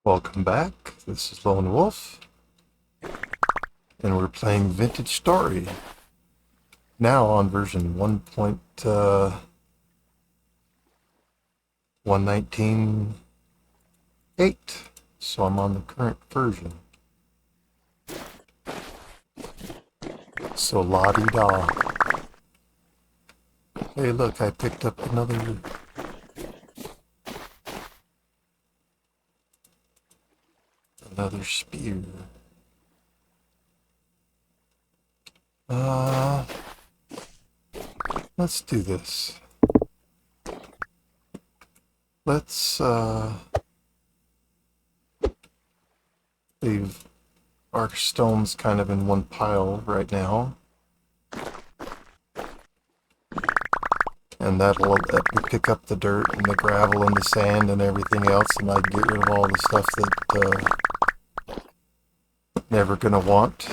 Welcome back. This is Lone Wolf, and we're playing Vintage Story. Now on version 1.119.8. So I'm on the current version. So la-di-da. Hey look, I picked up another spear. Let's do this. Let's leave our stones kind of in one pile right now. And that'll let me pick up the dirt and the gravel and the sand and everything else, and I can get rid of all the stuff that never gonna want,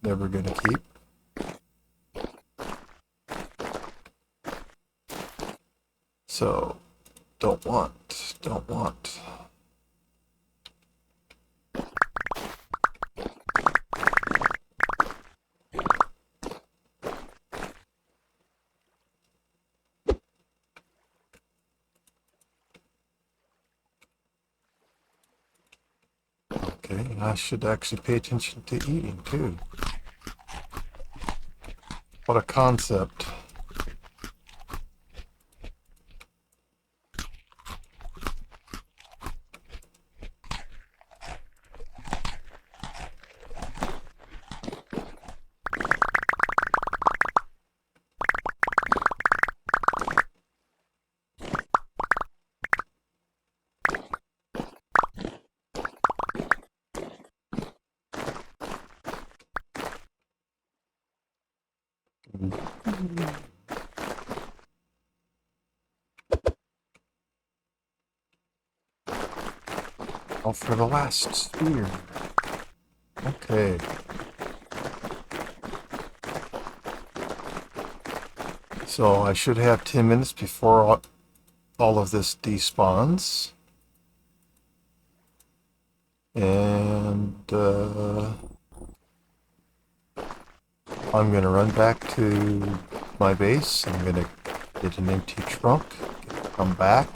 never gonna keep. So, don't want. Okay, I should actually pay attention to eating too. What a concept. All for the last spear. Okay. So I should have 10 minutes before all of this despawns. And I'm going to run back to my base. I'm going to get an empty trunk, come back,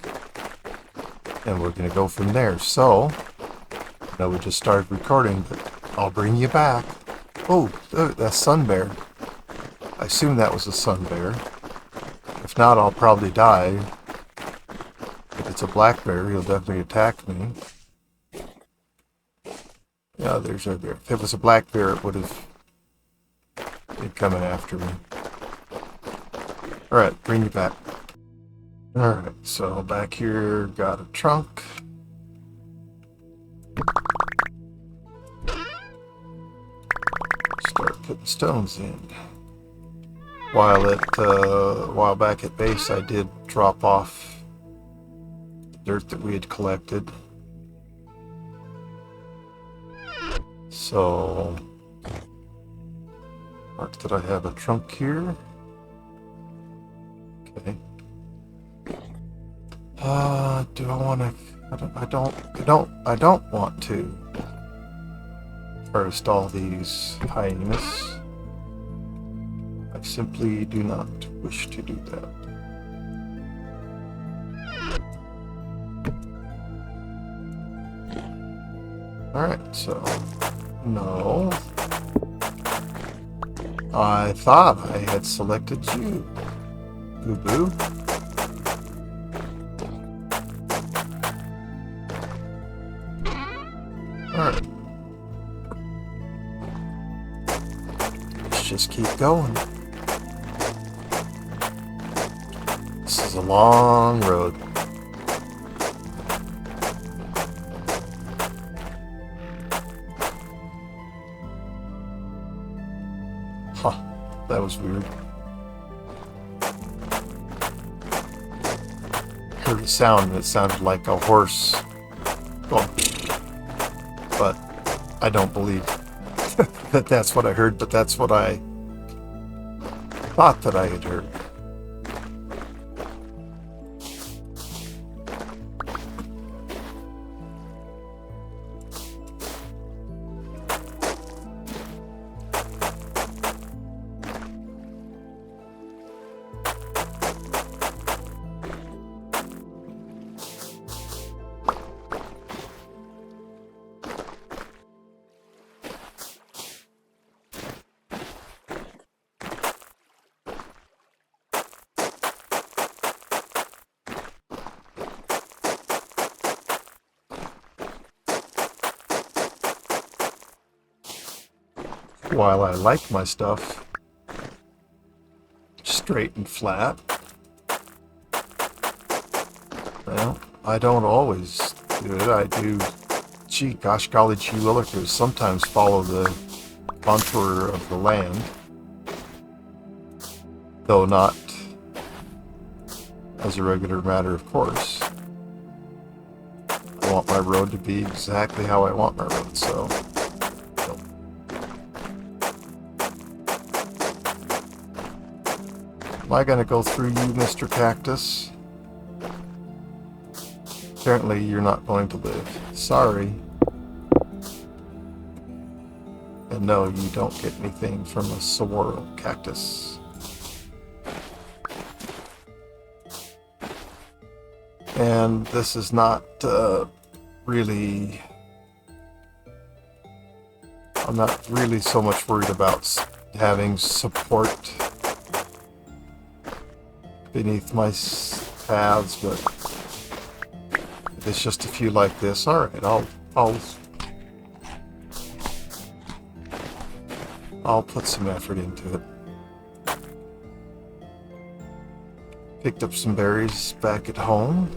and we're going to go from there. So, I know we just started recording, but I'll bring you back. Oh, that's sun bear. I assume that was a sun bear. If not, I'll probably die. If it's a black bear, he'll definitely attack me. Yeah, there's our bear. If it was a black bear, it would have been coming after me. Alright, bring you back. Alright, so back here, got a trunk. Start putting stones in. While back at base, I did drop off the dirt that we had collected. So, mark that I have a trunk here. Okay. Do I want to? I don't want to harvest all these hyenas. I simply do not wish to do that. Alright, so no. I thought I had selected you, boo-boo. Alright. Let's just keep going. This is a long road. Huh, that was weird. Heard a sound that sounded like a horse going, but I don't believe that that's what I heard, but that's what I thought that I had heard. while I like my stuff straight and flat, well, I don't always do it. I do, gee, gosh golly gee willikers, sometimes follow the contour of the land, though not as a regular matter of course. I want my road to be exactly how I want my road, so. Am I going to go through you, Mr. Cactus? Apparently you're not going to live. Sorry. And no, you don't get anything from a saguaro cactus. And this is not really... I'm not really so much worried about having support beneath my paths, but if it's just a few like this, alright, I'll put some effort into it. Picked up some berries back at home.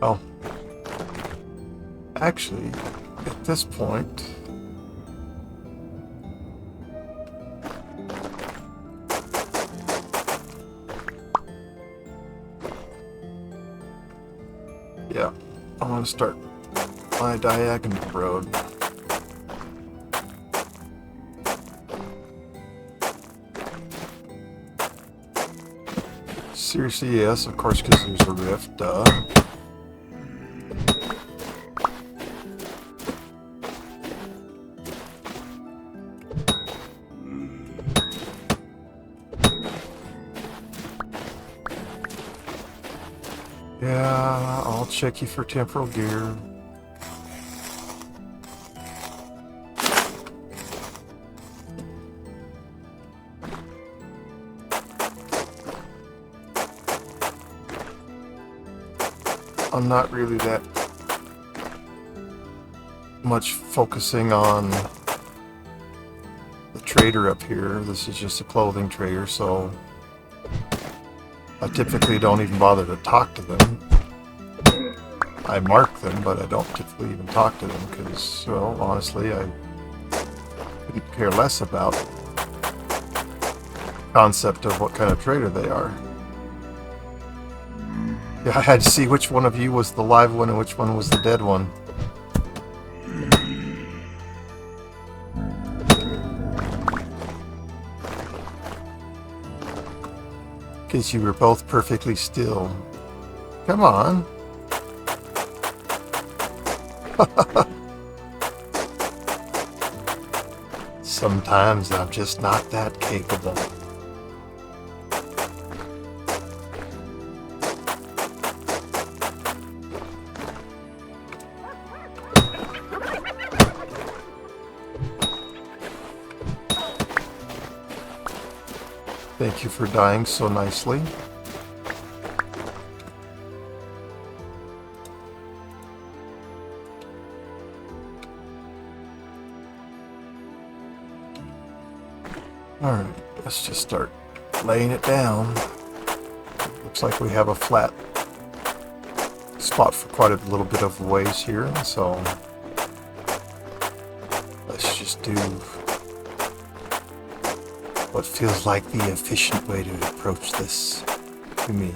Oh, actually, at this point, yeah, I want to start my diagonal road. Seriously, yes, of course, because there's a rift, duh. Yeah, I'll check you for temporal gear. I'm not really that much focusing on the trader up here. This is just a clothing trader, so I typically don't even bother to talk to them. I mark them, but I don't typically even talk to them because, well, honestly, I couldn't care less about the concept of what kind of trader they are. Yeah, I had to see which one of you was the live one and which one was the dead one. Because you were both perfectly still. Come on. Sometimes I'm just not that capable. Thank you for dying so nicely. Alright, let's just start laying it down. Looks like we have a flat spot for quite a little bit of ways here, so let's just do what feels like the efficient way to approach this to me.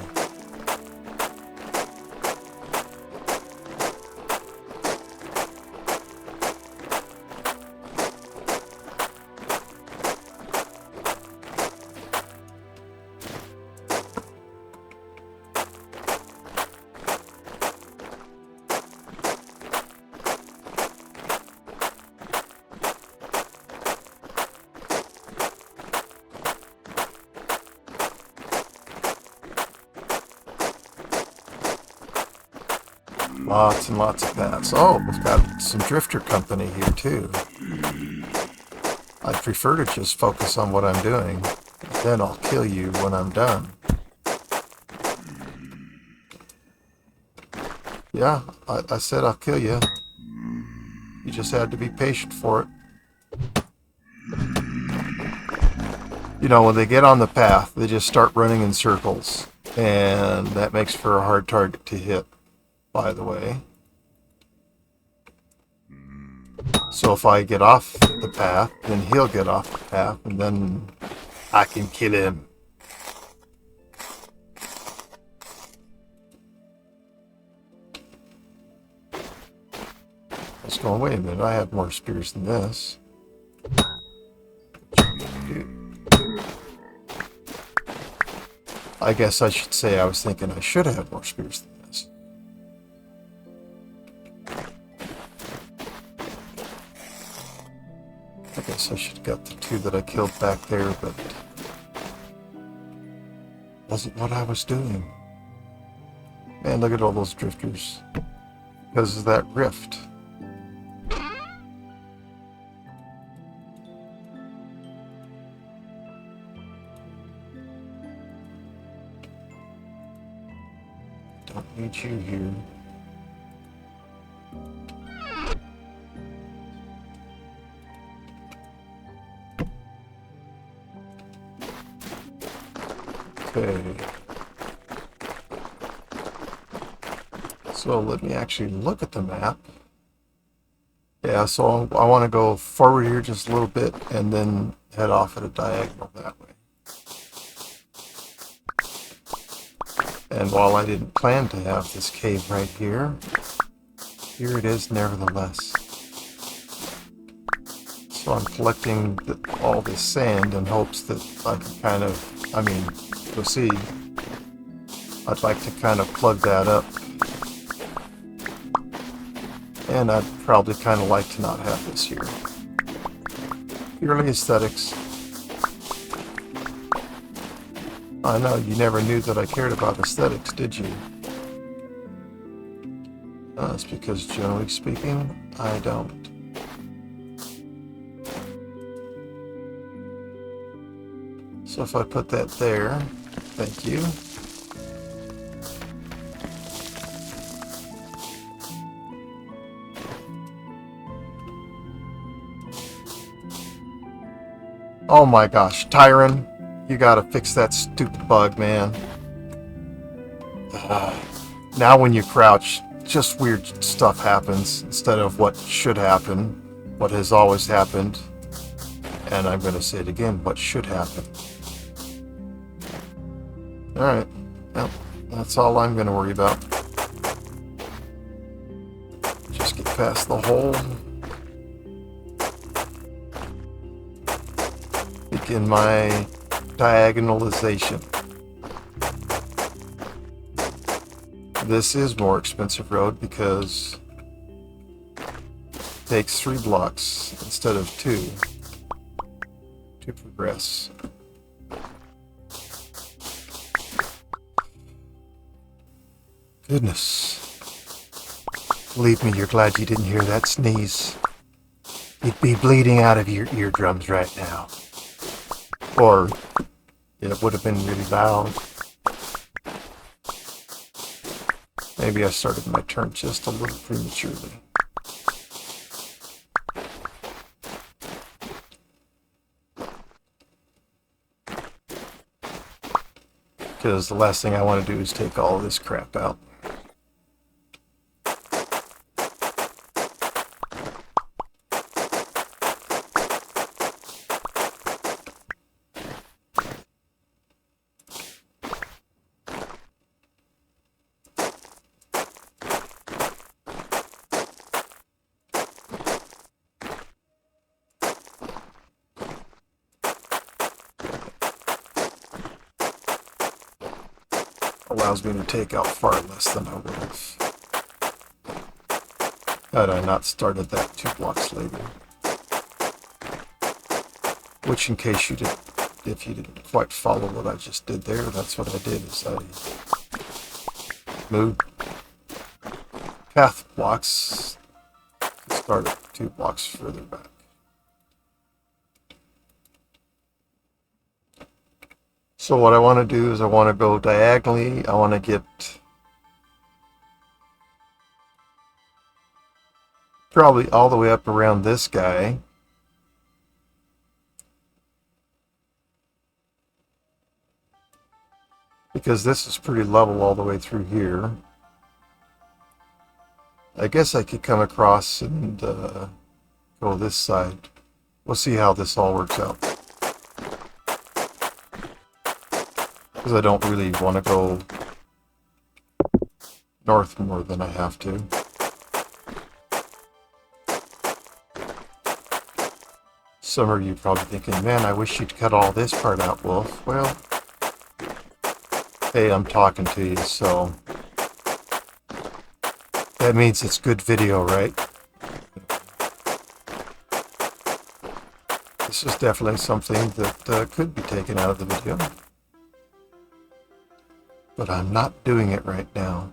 Lots and lots of paths. Oh, we've got some drifter company here too. I'd prefer to just focus on what I'm doing. Then I'll kill you when I'm done. Yeah, I said I'll kill you. You just had to be patient for it. You know, when they get on the path, they just start running in circles. And that makes for a hard target to hit, by the way. So if I get off the path, then he'll get off the path, and then I can kill him. I was going, wait a minute, I have more spears than this. I guess I should say I was thinking I should have more spears than this. I guess I should have got the 2 that I killed back there, but wasn't what I was doing. Man, look at all those drifters. Because of that rift. Don't need you here. Okay. So let me actually look at the map. Yeah, so I want to go forward here just a little bit and then head off at a diagonal that way. And while I didn't plan to have this cave right here, here it is nevertheless. So I'm collecting all this sand in hopes that I can kind of, I mean, you'll see, I'd like to kind of plug that up. And I'd probably kind of like to not have this here. Purely aesthetics. I know, you never knew that I cared about aesthetics, did you? That's because, generally speaking, I don't. So if I put that there, thank you. Oh my gosh, Tyron, you gotta fix that stupid bug, man. Now when you crouch, just weird stuff happens instead of what should happen, what has always happened. And I'm going to say it again, what should happen. Alright, well, that's all I'm going to worry about. Just get past the hole. Begin my diagonalization. This is more expensive road because it takes 3 blocks instead of 2 to progress. Goodness. Believe me, you're glad you didn't hear that sneeze. You'd be bleeding out of your eardrums right now. Or it would have been really loud. Maybe I started my turn just a little prematurely. Because the last thing I want to do is take all of this crap out. Allows me to take out far less than I would have had I not started that 2 blocks later. Which, in case you didn't, if you didn't quite follow what I just did there, that's what I did, is I moved path blocks to start at 2 blocks further back. So what I want to do is I want to go diagonally. I want to get probably all the way up around this guy. Because this is pretty level all the way through here. I guess I could come across and go this side. We'll see how this all works out. Because I don't really want to go north more than I have to. Some of you probably thinking, man, I wish you'd cut all this part out, Wolf. Well, hey, I'm talking to you, so that means it's good video, right? This is definitely something that could be taken out of the video. But I'm not doing it right now.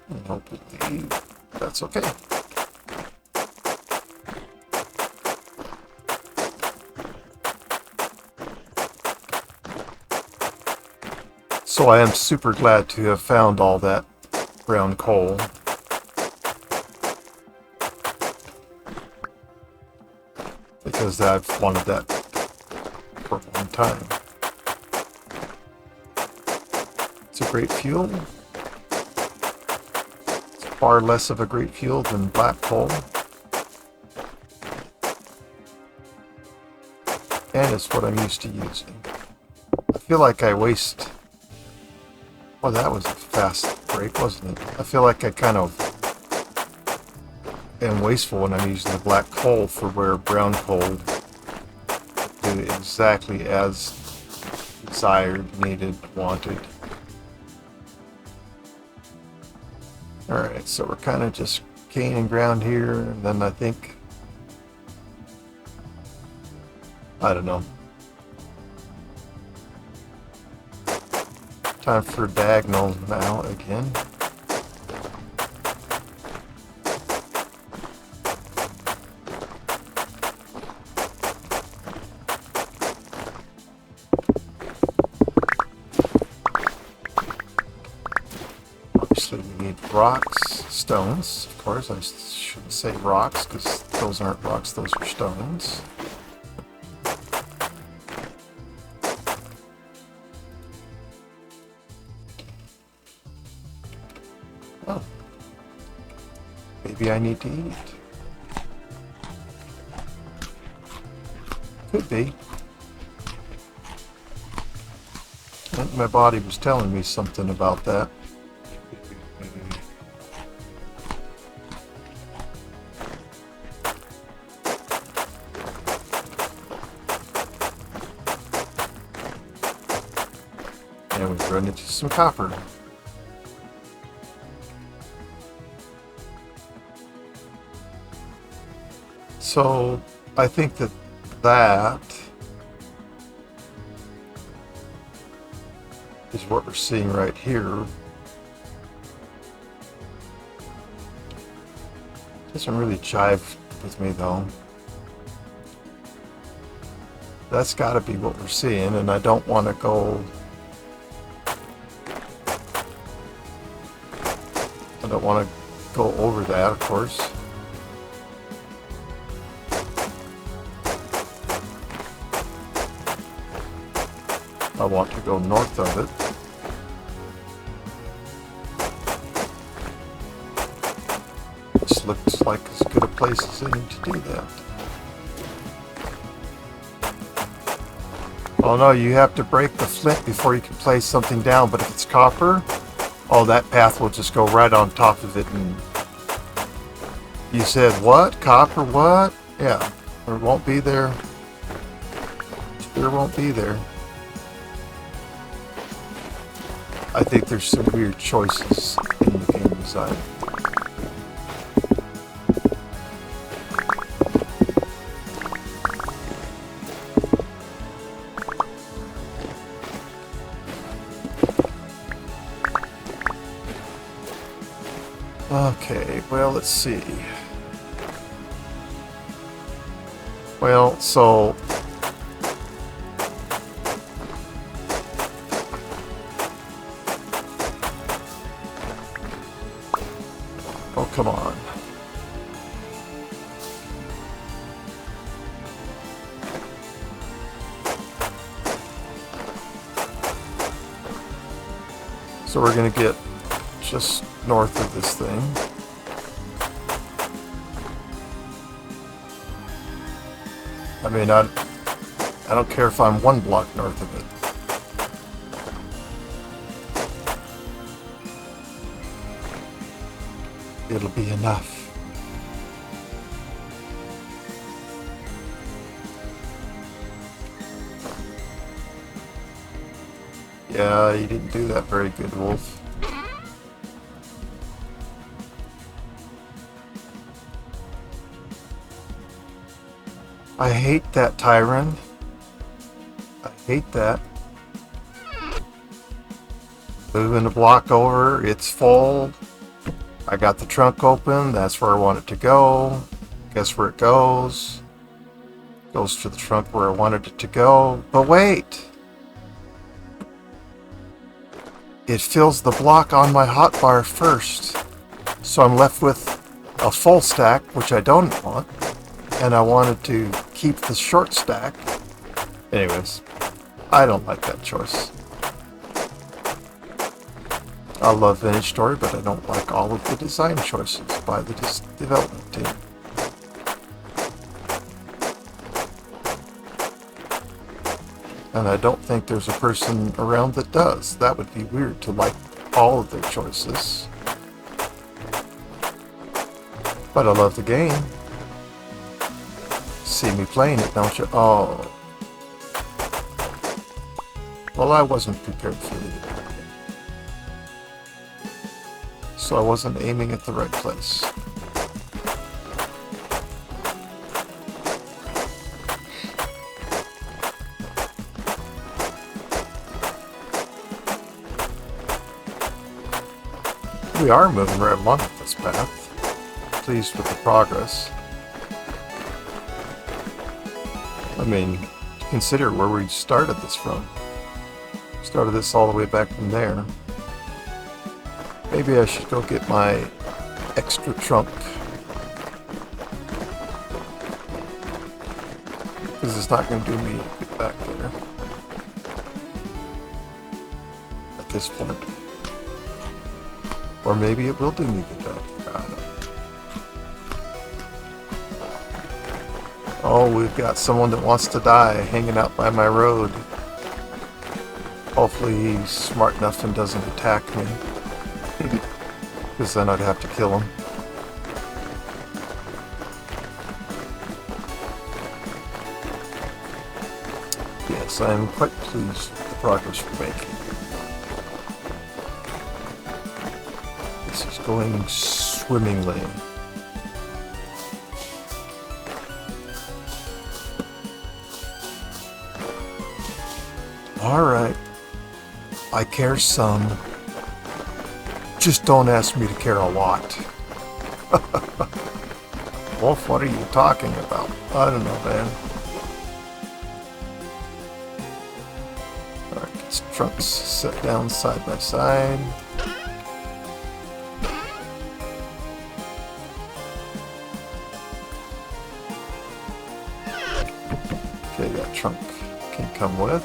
And hopefully that's okay. So I am super glad to have found all that brown coal. Because I've wanted that for a long time. It's a great fuel. It's far less of a great fuel than black coal. And it's what I'm used to using. I feel like I waste... Well, that was a fast break, wasn't it? I feel like I kind of am wasteful when I'm using the black coal for where brown coal do exactly as desired, needed, wanted. Alright, so we're kind of just gaining ground here, and then I think, I don't know, time for diagonal now again. Obviously we need rocks, stones, of course. I shouldn't say rocks because those aren't rocks, those are stones. Oh, maybe I need to eat. Could be. I think my body was telling me something about that. And we've run into some copper. So I think that is what we're seeing right here. Doesn't really jive with me though. That's got to be what we're seeing, and I don't want to go. I don't want to go over that, of course. I want to go north of it. This looks like as good a place as any to do that. Oh no, you have to break the flint before you can place something down, but if it's copper, oh, that path will just go right on top of it. And you said, what? Copper what? Yeah, it won't be there. Sure won't be there. I think there's some weird choices in the game design. Okay, well, let's see. Well, so... Oh, come on. So we're going to get just north of this thing. I mean, I don't care if I'm 1 block north of it. It'll be enough. Yeah, you didn't do that very good, Wolf. I hate that, Tyron. I hate that. Moving the block over, it's full. I got the trunk open, that's where I want it to go. Guess where it goes? Goes to the trunk where I wanted it to go. But wait! It fills the block on my hotbar first. So I'm left with a full stack, which I don't want. And I wanted to keep the short stack. Anyways, I don't like that choice. I love Vintage Story, but I don't like all of the design choices by the development team. And I don't think there's a person around that does. That would be weird to like all of their choices. But I love the game. See me playing it, don't you? Oh. Well, I wasn't prepared for it. So I wasn't aiming at the right place. We are moving right along this path. Pleased with the progress. I mean, consider where we started this from. Started this all the way back from there. Maybe I should go get my extra trunk. Because it's not going to do me good back there. At this point. Or maybe it will do me good back there. I don't know. Oh, we've got someone that wants to die hanging out by my road. Hopefully he's smart enough and doesn't attack me. Because then I'd have to kill him. Yes, I am quite pleased with the progress we're making. This is going swimmingly. Alright. I care some. Just don't ask me to care a lot. Wolf, what are you talking about? I don't know, man. Alright, get some trunks set down side by side. Okay, that trunk can come with.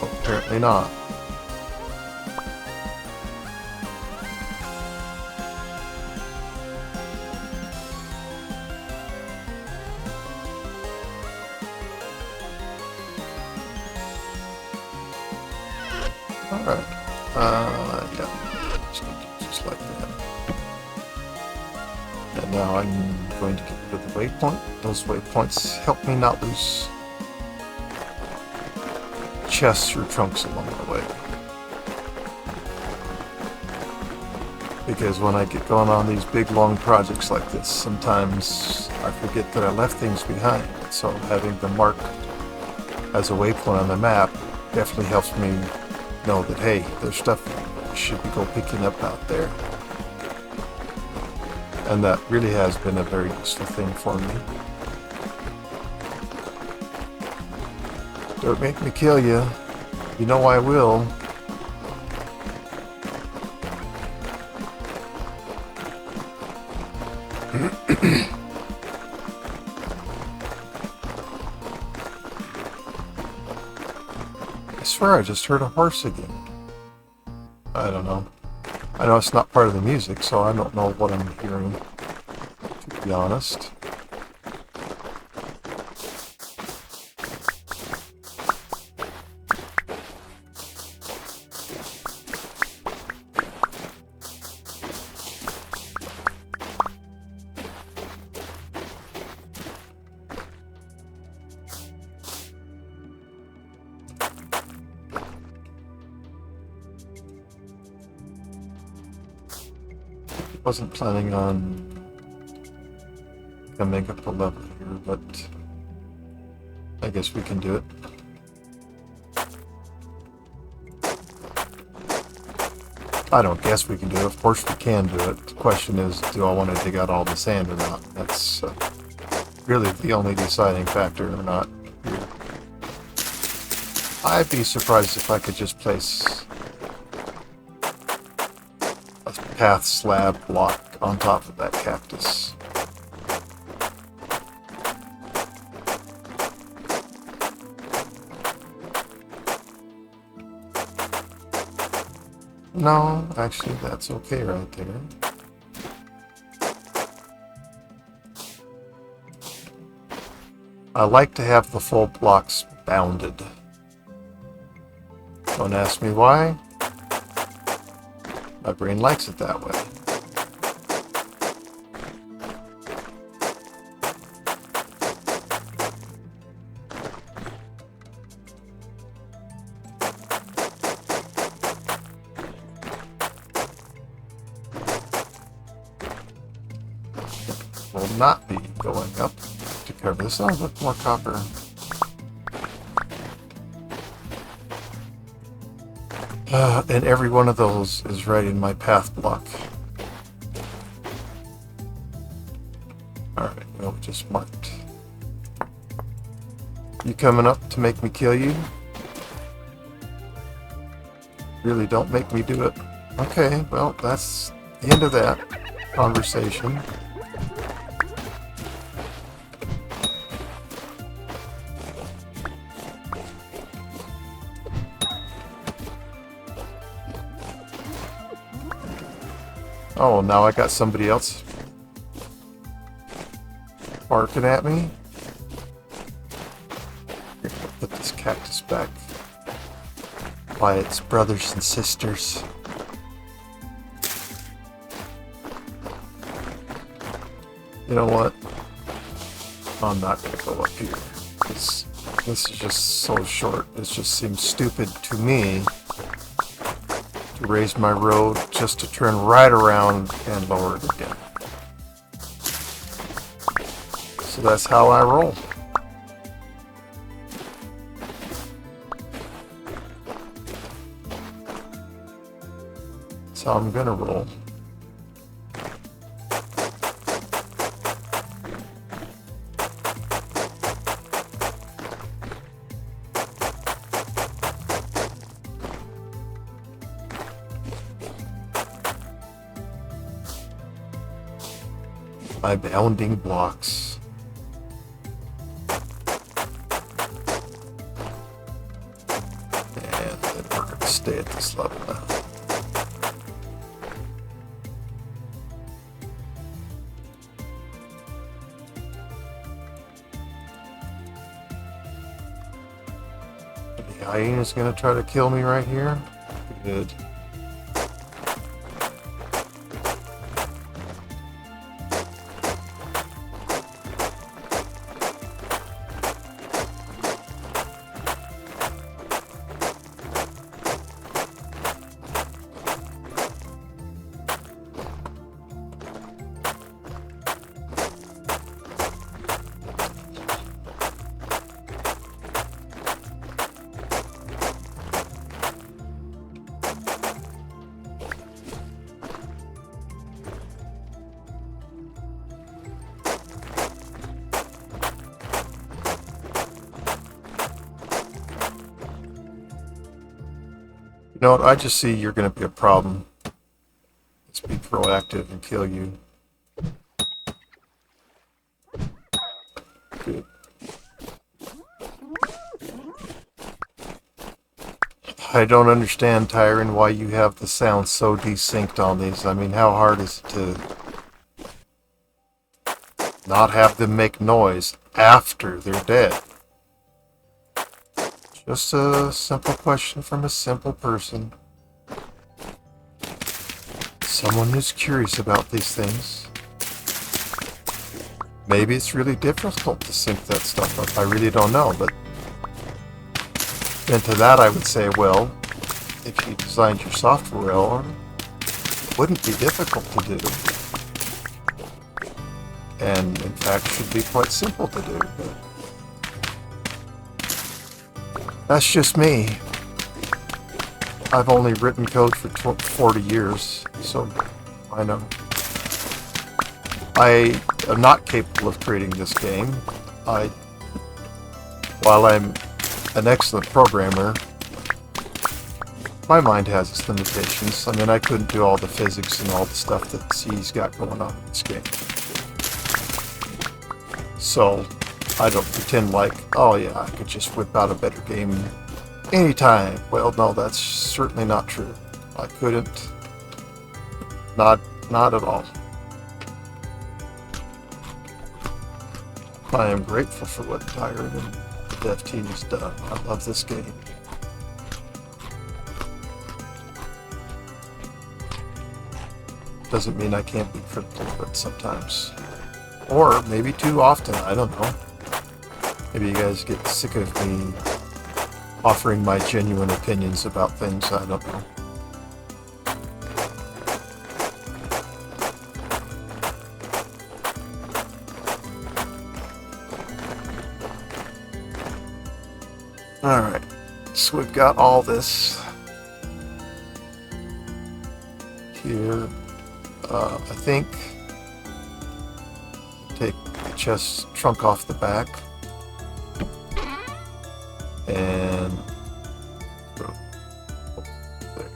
Oh, apparently not. Alright, yeah, just like that. And now I'm going to get rid of the waypoint. Those waypoints help me not lose chests or trunks along the way. Because when I get going on these big long projects like this, sometimes I forget that I left things behind. So having them marked as a waypoint on the map definitely helps me know that, hey, there's stuff you should be go picking up out there. And that really has been a very useful thing for me. Don't make me kill you. You know I will. I swear I just heard a horse again. I don't know. I know it's not part of the music, so I don't know what I'm hearing, to be honest. Wasn't planning on coming up a level here, but I guess we can do it. I don't guess we can do it. Of course we can do it. The question is, do I want to dig out all the sand or not? That's really the only deciding factor or not here. I'd be surprised if I could just place a path slab block on top of that cactus. No, actually that's okay right there. I like to have the full blocks bounded. Don't ask me why. My brain likes it that way. Will not be going up to cover this. Oh, look, more copper. And every one of those is right in my path block. Alright, well, we just marked. You coming up to make me kill you? Really, don't make me do it. Okay, well, that's the end of that conversation. Oh, now I got somebody else barking at me. Put this cactus back by its brothers and sisters. You know what? I'm not going to go up here. This is just so short. This just seems stupid to me. To raise my road just to turn right around and lower it again. So that's how I roll. That's how I'm gonna roll. By bounding blocks. And then we're going to stay at this level now. The hyena's going to try to kill me right here. Good. You know what? I just see you're going to be a problem. Let's be proactive and kill you. Good. I don't understand, Tyron, why you have the sound so desynced on these. I mean, how hard is it to not have them make noise after they're dead? Just a simple question from a simple person. Someone who's curious about these things. Maybe it's really difficult to sync that stuff up. I really don't know, but then to that I would say, well, if you designed your software well, it wouldn't be difficult to do. And in fact should be quite simple to do. But that's just me. I've only written code for 40 years, so I know. I am not capable of creating this game. While I'm an excellent programmer, my mind has its limitations. I mean, I couldn't do all the physics and all the stuff that C's got going on in this game. So, I don't pretend like, oh yeah, I could just whip out a better game anytime. Well, no, that's certainly not true. I couldn't. Not at all. I am grateful for what Tyron and the dev team has done. I love this game. Doesn't mean I can't be critical of it sometimes. Or maybe too often, I don't know. Maybe you guys get sick of me offering my genuine opinions about things, I don't know. Alright, so we've got all this here. I think take the chest trunk off the back and go there.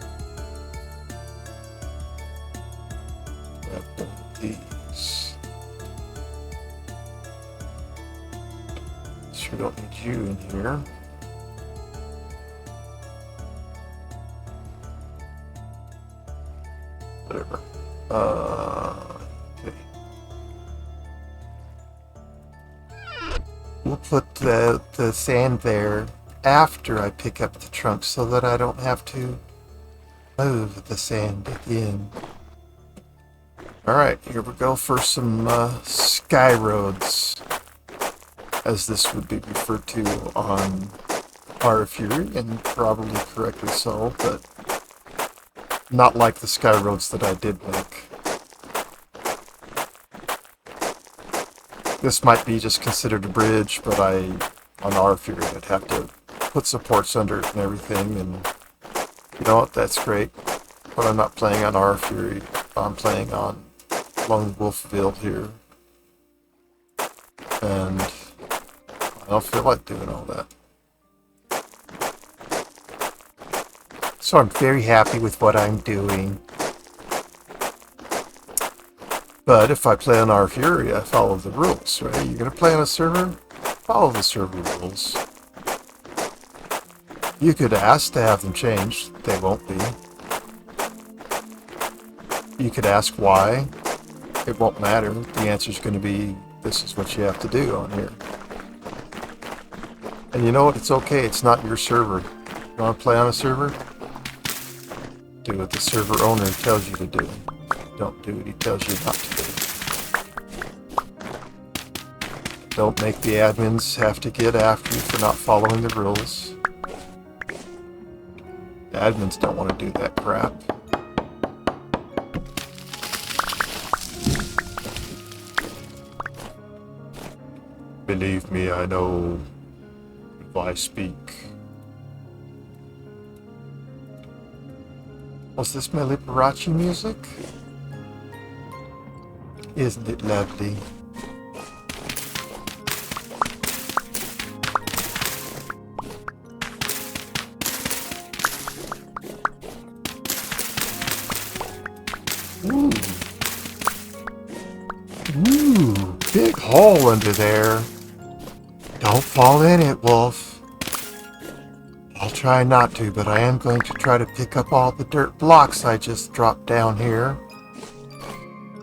Grab one of these. Sure don't need you in here. Whatever. Okay. We'll put the sand there after I pick up the trunk so that I don't have to move the sand again. Alright, here we go for some sky roads, as this would be referred to on Horror Fury, and probably correctly so, but not like the sky roads that I did make. This might be just considered a bridge, but on Horror Fury, I'd have to put supports under it and everything, and you know what, that's great. But I'm not playing on Horror Fury, I'm playing on Lone Wolf build here. And I don't feel like doing all that. So I'm very happy with what I'm doing. But if I play on our Fury, I follow the rules, right? You're going to play on a server? Follow the server rules. You could ask to have them changed. They won't be. You could ask why. It won't matter. The answer's going to be, this is what you have to do on here. And you know what? It's okay. It's not your server. You want to play on a server? Do what the server owner tells you to do. Don't do what he tells you not to do. Don't make the admins have to get after you for not following the rules. The admins don't want to do that crap. Believe me, I know if I speak. Was this my Liberace music? Isn't it lovely? Ooh. Ooh, big hole under there. Don't fall in it, Wolf. I'll try not to, but I am going to try to pick up all the dirt blocks I just dropped down here.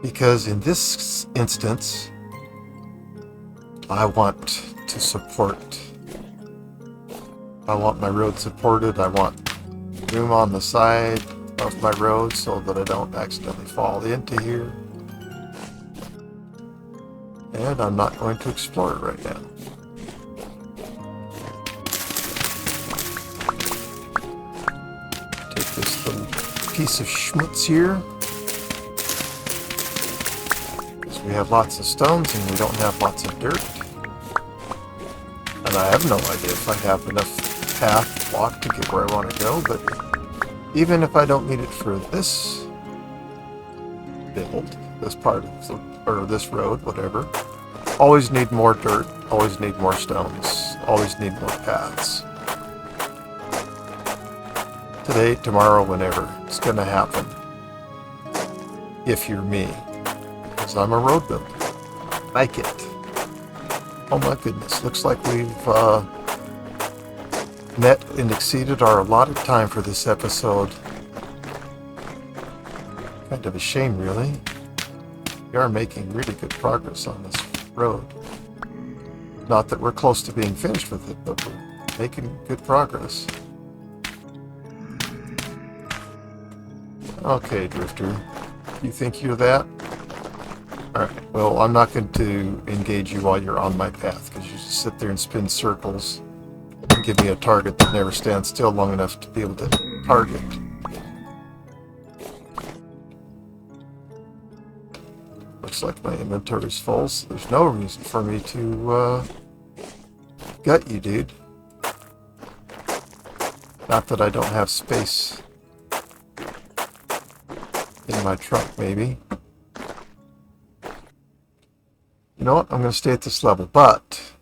Because in this instance, I want to support. I want my road supported. I want room on the side of my road so that I don't accidentally fall into here. And I'm not going to explore it right now. Take this little piece of schmutz here. Because we have lots of stones and we don't have lots of dirt. And I have no idea if I have enough path block to get where I want to go, but even if I don't need it for this build, this part of the, or this road, whatever, always need more dirt, always need more stones, always need more paths. Today, tomorrow, whenever, it's going to happen. If you're me. Because I'm a road builder. Like it. Oh my goodness, looks like we've met and exceeded our allotted time for this episode. Kind of a shame, really. We are making really good progress on this road. Not that we're close to being finished with it, but we're making good progress. Okay, Drifter. You think you're that? Alright, well, I'm not going to engage you while you're on my path, because you just sit there and spin circles and give me a target that never stands still long enough to be able to target. Looks like my inventory's full, so there's no reason for me to gut you, dude. Not that I don't have space in my truck, maybe. You know what? I'm going to stay at this level, but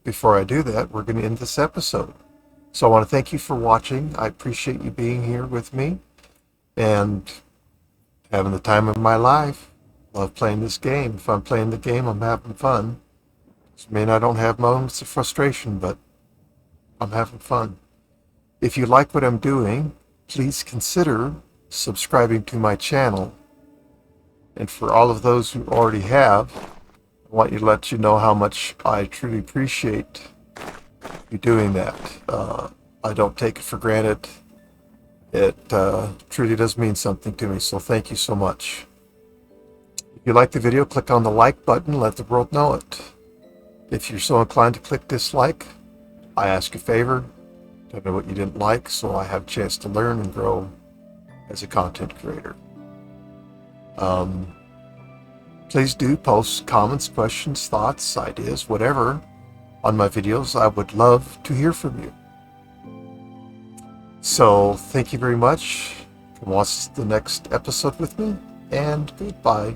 before I do that, we're going to end this episode. So I want to thank you for watching. I appreciate you being here with me and having the time of my life. Love playing this game. If I'm playing the game, I'm having fun. I mean, I don't have moments of frustration, but I'm having fun. If you like what I'm doing, please consider subscribing to my channel. And for all of those who already have, I want you to let you know how much I truly appreciate you doing that. I don't take it for granted. It truly does mean something to me, so thank you so much. If you like the video, click on the like button, let the world know it. If you're so inclined to click dislike, I ask a favor. Tell me what you didn't like so I have a chance to learn and grow as a content creator. Please do post comments, questions, thoughts, ideas, whatever on my videos. I would love to hear from you. So thank you very much. Watch the next episode with me, and goodbye.